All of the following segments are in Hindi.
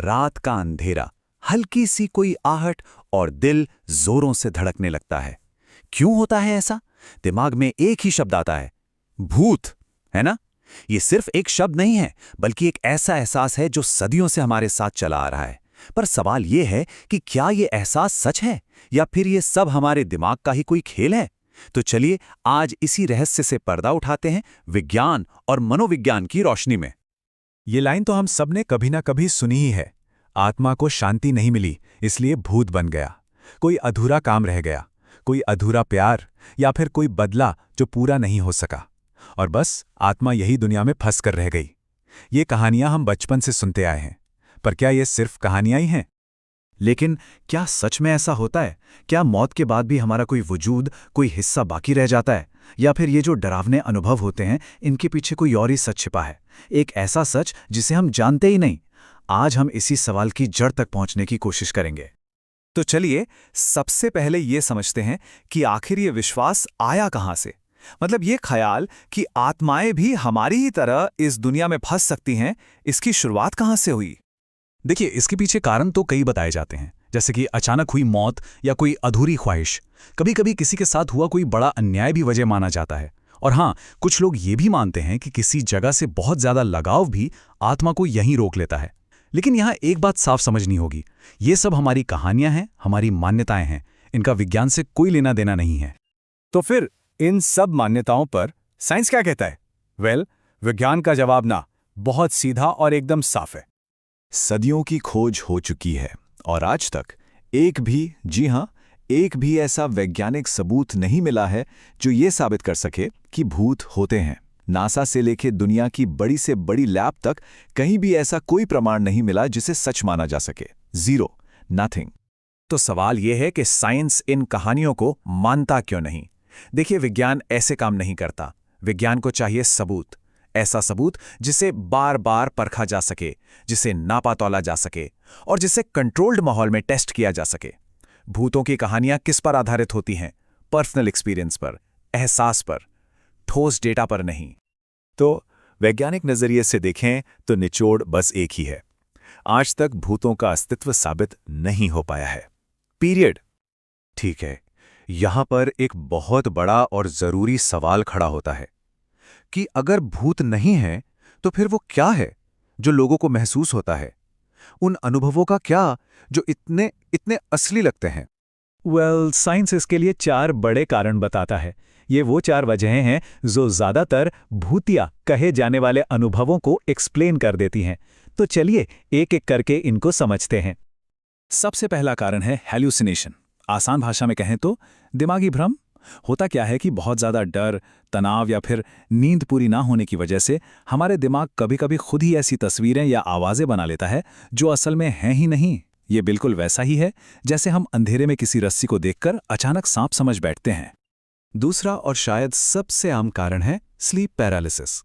रात का अंधेरा, हल्की सी कोई आहट और दिल जोरों से धड़कने लगता है। क्यों होता है ऐसा? दिमाग में एक ही शब्द आता है, भूत, है ना? ये सिर्फ एक शब्द नहीं है, बल्कि एक ऐसा एहसास है जो सदियों से हमारे साथ चला आ रहा है। पर सवाल ये है कि क्या ये एहसास सच है या फिर ये सब हमारे दिमाग का ही कोई खेल है? तो चलिए आज इसी रहस्य से पर्दा उठाते हैं, विज्ञान और मनोविज्ञान की रोशनी में। ये लाइन तो हम सब ने कभी ना कभी सुनी ही है। आत्मा को शांति नहीं मिली, इसलिए भूत बन गया। कोई अधूरा काम रह गया, कोई अधूरा प्यार, या फिर कोई बदला जो पूरा नहीं हो सका, और बस आत्मा यही दुनिया में फंस कर रह गई। ये कहानियां हम बचपन से सुनते आए हैं, पर क्या ये सिर्फ कहानियां ही हैं? लेकिन क्या सच में ऐसा होता है? क्या मौत के बाद भी हमारा कोई वजूद, कोई हिस्सा बाकी रह जाता है? या फिर ये जो डरावने अनुभव होते हैं, इनके पीछे कोई और ही सच छिपा है, एक ऐसा सच जिसे हम जानते ही नहीं? आज हम इसी सवाल की जड़ तक पहुंचने की कोशिश करेंगे। तो चलिए सबसे पहले ये समझते हैं कि आखिर ये विश्वास आया कहाँ से। मतलब ये ख्याल कि आत्माएं भी हमारी ही तरह इस दुनिया में फंस सकती हैं, इसकी शुरुआत कहाँ से हुई? देखिए, इसके पीछे कारण तो कई बताए जाते हैं, जैसे कि अचानक हुई मौत या कोई अधूरी ख्वाहिश। कभी कभी किसी के साथ हुआ कोई बड़ा अन्याय भी वजह माना जाता है। और हाँ, कुछ लोग ये भी मानते हैं कि किसी जगह से बहुत ज्यादा लगाव भी आत्मा को यहीं रोक लेता है। लेकिन यहाँ एक बात साफ समझनी होगी, ये सब हमारी कहानियां हैं, हमारी मान्यताएं हैं, इनका विज्ञान से कोई लेना देना नहीं है। तो फिर इन सब मान्यताओं पर साइंस क्या कहता है? विज्ञान का जवाब ना बहुत सीधा और एकदम साफ है। सदियों की खोज हो चुकी है और आज तक एक भी, जी हां, एक भी ऐसा वैज्ञानिक सबूत नहीं मिला है जो ये साबित कर सके कि भूत होते हैं। नासा से लेकर दुनिया की बड़ी से बड़ी लैब तक कहीं भी ऐसा कोई प्रमाण नहीं मिला जिसे सच माना जा सके। Zero, nothing. तो सवाल यह है कि साइंस इन कहानियों को मानता क्यों नहीं? देखिए, विज्ञान ऐसे काम नहीं करता। विज्ञान को चाहिए सबूत, ऐसा सबूत जिसे बार बार परखा जा सके, जिसे नापा तौला जा सके और जिसे कंट्रोल्ड माहौल में टेस्ट किया जा सके। भूतों की कहानियां किस पर आधारित होती हैं? पर्सनल एक्सपीरियंस पर, एहसास पर, ठोस डेटा पर नहीं। तो वैज्ञानिक नजरिए से देखें तो निचोड़ बस एक ही है, आज तक भूतों का अस्तित्व साबित नहीं हो पाया है। पीरियड। ठीक है, यहां पर एक बहुत बड़ा और जरूरी सवाल खड़ा होता है कि अगर भूत नहीं है तो फिर वो क्या है जो लोगों को महसूस होता है? उन अनुभवों का क्या जो इतने इतने असली लगते हैं? साइंस इसके लिए 4 बड़े कारण बताता है। ये वो 4 वजहें हैं जो ज्यादातर भूतिया कहे जाने वाले अनुभवों को एक्सप्लेन कर देती हैं। तो चलिए एक एक करके इनको समझते हैं। सबसे पहला कारण है हैल्यूसिनेशन। आसान भाषा में कहें तो दिमागी भ्रम। होता क्या है कि बहुत ज़्यादा डर, तनाव या फिर नींद पूरी ना होने की वजह से हमारे दिमाग कभी-कभी खुद ही ऐसी तस्वीरें या आवाज़ें बना लेता है जो असल में हैं ही नहीं। ये बिल्कुल वैसा ही है जैसे हम अंधेरे में किसी रस्सी को देखकर अचानक सांप समझ बैठते हैं। दूसरा और शायद सबसे आम कारण है स्लीप पैरालिसिस।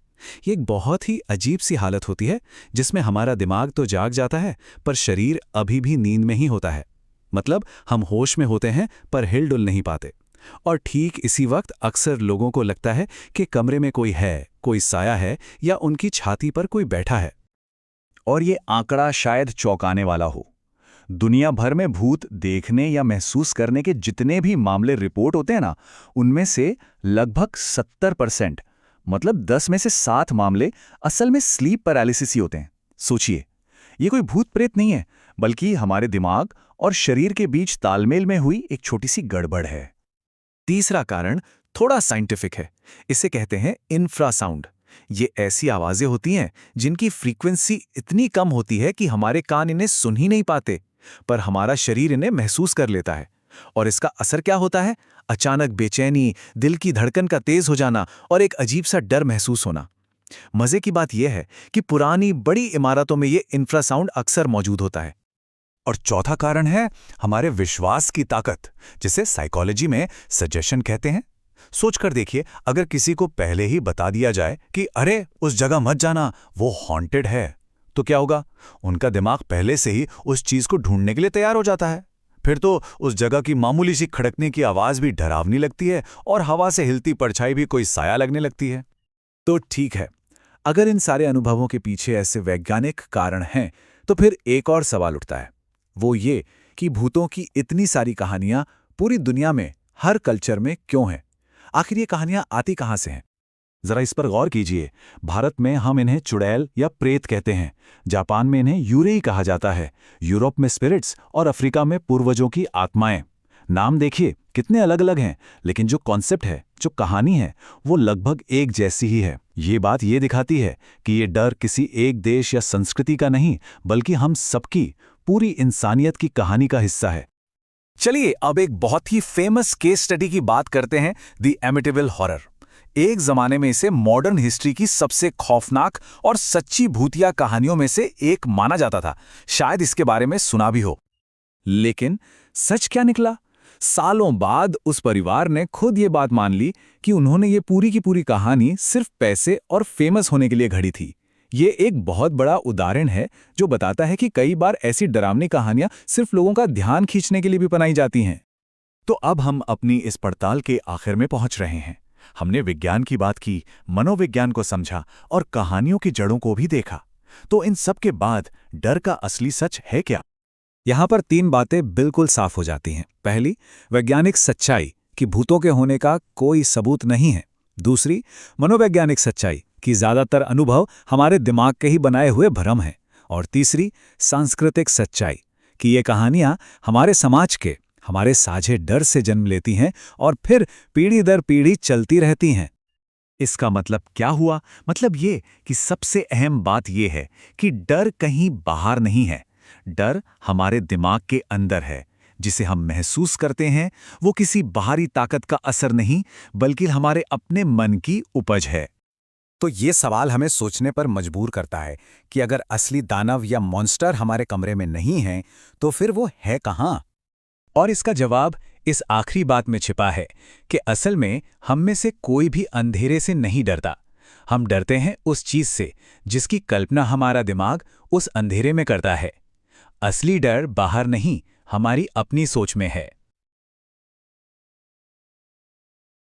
ये एक बहुत ही अजीब सी हालत होती है जिसमें हमारा दिमाग तो जाग जाता है पर शरीर अभी भी नींद में ही होता है। मतलब हम होश में होते हैं पर हिल डुल नहीं पाते। और ठीक इसी वक्त अक्सर लोगों को लगता है कि कमरे में कोई है, कोई साया है या उनकी छाती पर कोई बैठा है। और ये आंकड़ा शायद चौंकाने वाला हो। दुनिया भर में भूत देखने या महसूस करने के जितने भी मामले रिपोर्ट होते हैं ना, उनमें से लगभग 70%, मतलब 10 में से 7 मामले असल में स्लीप पैरालिसिस ही होते हैं। सोचिए, ये कोई भूत प्रेत नहीं है, बल्कि हमारे दिमाग और शरीर के बीच तालमेल में हुई एक छोटी सी गड़बड़ है। तीसरा कारण थोड़ा साइंटिफिक है। इसे कहते हैं इंफ्रासाउंड। ये ऐसी आवाजें होती हैं जिनकी फ्रीक्वेंसी इतनी कम होती है कि हमारे कान इन्हें सुन ही नहीं पाते, पर हमारा शरीर इन्हें महसूस कर लेता है। और इसका असर क्या होता है? अचानक बेचैनी, दिल की धड़कन का तेज हो जाना और एक अजीब सा डर महसूस होना। मजे की बात यह है कि पुरानी बड़ी इमारतों में ये इंफ्रासाउंड अक्सर मौजूद होता है। और चौथा कारण है हमारे विश्वास की ताकत, जिसे साइकोलॉजी में सजेशन कहते हैं। सोचकर देखिए, अगर किसी को पहले ही बता दिया जाए कि अरे उस जगह मत जाना, वो हॉन्टेड है, तो क्या होगा? उनका दिमाग पहले से ही उस चीज को ढूंढने के लिए तैयार हो जाता है। फिर तो उस जगह की मामूली सी खड़कने की आवाज भी डरावनी लगती है और हवा से हिलती परछाई भी कोई साया लगने लगती है। तो ठीक है, अगर इन सारे अनुभवों के पीछे ऐसे वैज्ञानिक कारण हैं, तो फिर एक और सवाल उठता है, वो ये कि भूतों की इतनी सारी कहानियां पूरी दुनिया में हर कल्चर में क्यों हैं? आखिर ये कहानियां आती कहां से हैं? जरा इस पर गौर कीजिए। भारत में हम इन्हें चुड़ैल या प्रेत कहते हैं, जापान में इन्हें यूरेई कहा जाता है, यूरोप में स्पिरिट्स और अफ्रीका में पूर्वजों की आत्माएं। नाम देखिए कितने अलग अलग हैं, लेकिन जो कॉन्सेप्ट है, जो कहानी है, वो लगभग एक जैसी ही है। ये बात ये दिखाती है कि ये डर किसी एक देश या संस्कृति का नहीं, बल्कि हम सबकी, पूरी इंसानियत की कहानी का हिस्सा है। चलिए अब एक बहुत ही फेमस केस स्टडी की बात करते हैं, द एमिटिविल हॉरर। एक जमाने में इसे मॉडर्न हिस्ट्री की सबसे खौफनाक और सच्ची भूतिया कहानियों में से एक माना जाता था। शायद इसके बारे में सुना भी हो। लेकिन सच क्या निकला? सालों बाद उस परिवार ने खुद ये बात मान ली कि उन्होंने ये पूरी की पूरी कहानी सिर्फ पैसे और फेमस होने के लिए घड़ी थी। ये एक बहुत बड़ा उदाहरण है जो बताता है कि कई बार ऐसी डरावनी कहानियां सिर्फ लोगों का ध्यान खींचने के लिए भी बनाई जाती हैं। तो अब हम अपनी इस पड़ताल के आखिर में पहुंच रहे हैं। हमने विज्ञान की बात की, मनोविज्ञान को समझा और कहानियों की जड़ों को भी देखा। तो इन सब के बाद डर का असली सच है क्या? यहां पर 3 बातें बिल्कुल साफ हो जाती हैं। पहली, वैज्ञानिक सच्चाई कि भूतों के होने का कोई सबूत नहीं है। दूसरी, मनोवैज्ञानिक सच्चाई कि ज्यादातर अनुभव हमारे दिमाग के ही बनाए हुए भ्रम हैं। और तीसरी, सांस्कृतिक सच्चाई कि ये कहानियां हमारे समाज के, हमारे साझे डर से जन्म लेती हैं और फिर पीढ़ी दर पीढ़ी चलती रहती हैं। इसका मतलब क्या हुआ? मतलब ये कि सबसे अहम बात ये है कि डर कहीं बाहर नहीं है। डर हमारे दिमाग के अंदर है। जिसे हम महसूस करते हैं वो किसी बाहरी ताकत का असर नहीं, बल्कि हमारे अपने मन की उपज है। तो ये सवाल हमें सोचने पर मजबूर करता है कि अगर असली दानव या मॉन्स्टर हमारे कमरे में नहीं है, तो फिर वो है कहाँ? और इसका जवाब इस आखिरी बात में छिपा है कि असल में हम में से कोई भी अंधेरे से नहीं डरता। हम डरते हैं उस चीज से जिसकी कल्पना हमारा दिमाग उस अंधेरे में करता है। असली डर बाहर नहीं, हमारी अपनी सोच में है।